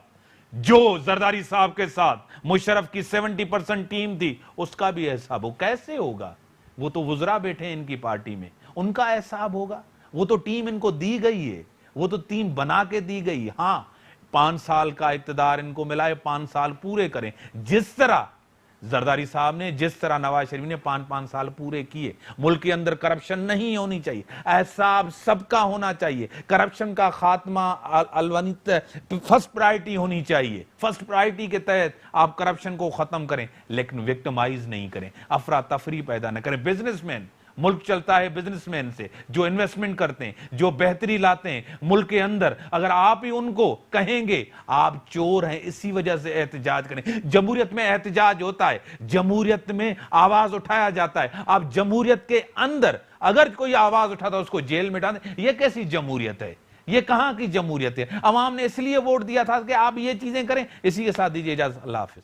جو زرداری صاحب کے ساتھ مشرف کی 70% ٹیم تھی اس کا بھی حساب ہو. کیسے ہوگا؟ وہ تو وزراء بیٹھے ہیں ان کی پارٹی میں, ان کا حساب ہوگا. وہ تو ٹیم ان کو دی گئی ہے, وہ تو ٹیم بنا کے دی گئی. ہاں 5 سال کا اقتدار ان کو ملا ہے, 5 سال پورے کریں. جس طرح زرداری صاحب نے, جس طرح نواز شریف نے 5 سال پورے کیے. ملک کے اندر کرپشن نہیں ہونی چاہیے, احساب سب کا ہونا چاہیے. کرپشن کا خاتمہ فرسٹ پرائرٹی ہونی چاہیے. فرسٹ پرائرٹی کے تحت آپ کرپشن کو ختم کریں, لیکن وکٹمائز نہیں کریں, افراتفری پیدا نہ کریں. بزنس مین, ملک چلتا ہے بزنس مین سے, جو انویسٹمنٹ کرتے ہیں, جو بہتری لاتے ہیں ملک کے اندر. اگر آپ ہی ان کو کہیں گے آپ چور ہیں, اسی وجہ سے احتجاج کریں. جمہوریت میں احتجاج ہوتا ہے, جمہوریت میں آواز اٹھایا جاتا ہے. آپ جمہوریت کے اندر اگر کوئی آواز اٹھاتا ہے اس کو جیل میں ڈال دیں. یہ کیسی جمہوریت ہے؟ یہ کہاں کی جمہوریت ہے؟ عوام نے اس لیے ووٹ دیا تھا کہ آپ یہ چیزیں کریں. اسی کے ساتھ دیجیے اجازت. اللہ حافظ.